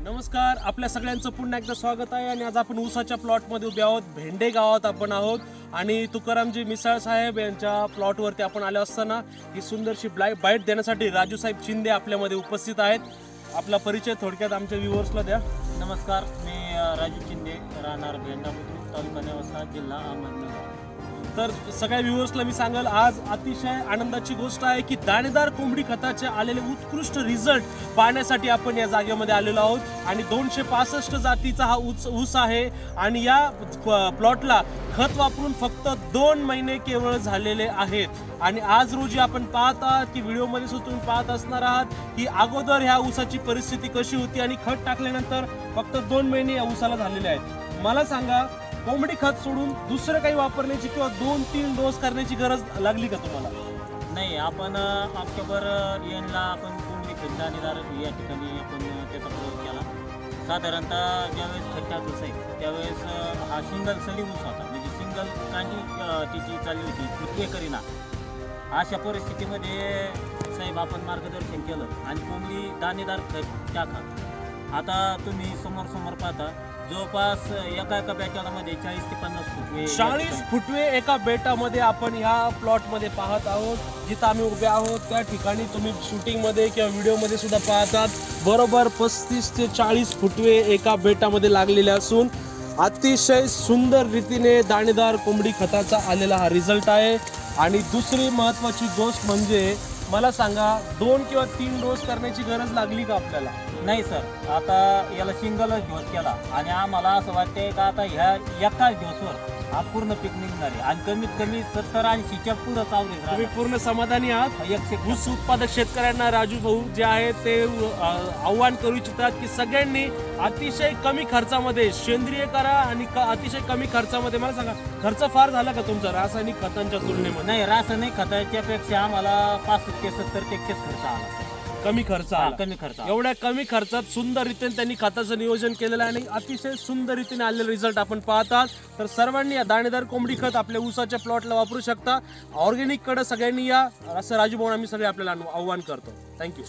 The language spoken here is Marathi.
नमस्कार, आपल्या सगळ्यांचं पुन्हा एकदा स्वागत आहे आणि आज आपण ऊसाच्या प्लॉटमध्ये उभे आहोत। भेंडे गावात आपण आहोत आणि तुकारामजी मिसाळ साहेब यांच्या प्लॉटवरती आपण आले असताना ही सुंदरशी बाईट देण्यासाठी राजू साहेब शिंदे आपल्यामध्ये उपस्थित आहेत। आपला परिचय थोडक्यात आमच्या व्ह्यूअर्सला द्या। नमस्कार, मी राजू शिंदे, राहणार भेंडा बुद्रुक, तालुका नेवासा, जिल्हा अहमदनगर। तर सगळ्या व्ह्यूअर्सला मी सांगाल, आज अतिशय आनंदाची गोष्ट आहे की दाणेदार कोंबडी खताचे आलेले उत्कृष्ट रिझल्ट पाहण्यासाठी आपण या जागेमध्ये आलेलो आहोत आणि 265 जातीचा हा ऊस आहे आणि या प्लॉटला खत वापरून फक्त 2 महिने केवळ झालेले आहेत आणि आज रोजी आपण पाहत आहात की व्हिडिओमध्ये सुद्धा तुम्ही पाहत असणार आहात की अगोदर ह्या ऊसाची परिस्थिती कशी होती आणि खत टाकल्यानंतर फक्त 2 महिने या ऊसाला झालेले आहेत। मला सांगा, कोंबडी खत सोडून दुसरं काही वापरण्याची किंवा 2-3 डोस करण्याची गरज लागली का तुम्हाला? नाही, आपण ऑक्टोबर एंडला आपण कोंबडी खत दाणेदार या ठिकाणी आपण त्याचा प्रयोग केला। साधारणतः ज्यावेळेस खत टाकलं साहेब त्यावेळेस हा सिंगल सली ऊस होता, म्हणजे सिंगल कांडी तिची चालली होती, पृथ्वी करीना। अशा परिस्थितीमध्ये साहेब आपण मार्गदर्शन केलं आणि कोंबडी दाणेदार खत टाका। आता तुम्ही समोर पाहता, जवळपास एका बेटामध्ये 40 ते 50 फुटवे 40 फुटवे एका बेटामध्ये आपण ह्या प्लॉटमध्ये पाहत आहोत। जिथं आम्ही उभे आहोत त्या ठिकाणी तुम्ही शूटिंगमध्ये किंवा व्हिडिओमध्ये सुद्धा पाहतात, बरोबर 35 ते 40 फुटवे एका बेटामध्ये लागलेले असून अतिशय सुंदर रीतीने दाणेदार कोंबडी खताचा आलेला हा रिझल्ट आहे। आणि दुसरी महत्त्वाची गोष्ट म्हणजे मला सांगा, 2 किंवा 3 डोस करण्याची गरज लागली का आपल्याला? नाही सर, आता याला सिंगलच डोस केला आणि आम्हाला असं वाटतंय का आता ह्या एकाच डोसवर हा पूर्ण पीक निघणार आहे आणि कमीत कमी 70-80च्या पुढं चावले। तुम्ही पूर्ण समाधानी आहात? ऊस उत्पादक शेतकऱ्यांना राजू भाऊ जे आहेत ते आव्हान करू इच्छितात की सगळ्यांनी अतिशय कमी खर्चामध्ये सेंद्रिय करा आणि अतिशय कमी खर्चामध्ये। मला सांगा, खर्च फार झाला का तुमचा रासायनिक खतांच्या तुलनेमध्ये? नाही, रासायनिक खताच्या पेक्षा आम्हाला 65 ते 70% खर्च आला। कमी खर्च आला? कमी खर्च। एवढ्या कमी खर्चात सुंदर रीतीने त्यांनी खताचं नियोजन केलेलं आहे आणि अतिशय सुंदर रीतीने आलेले रिझल्ट आपण पाहतात। तर सर्वांनी या दाणेदार कोंबडी खत आपल्या ऊसाच्या प्लॉटला वापरू शकता। ऑर्गॅनिक कडे सगळ्यांनी या, असं राजू भाऊ आम्ही सगळे आपल्याला आव्हान करतो। थँक्यू।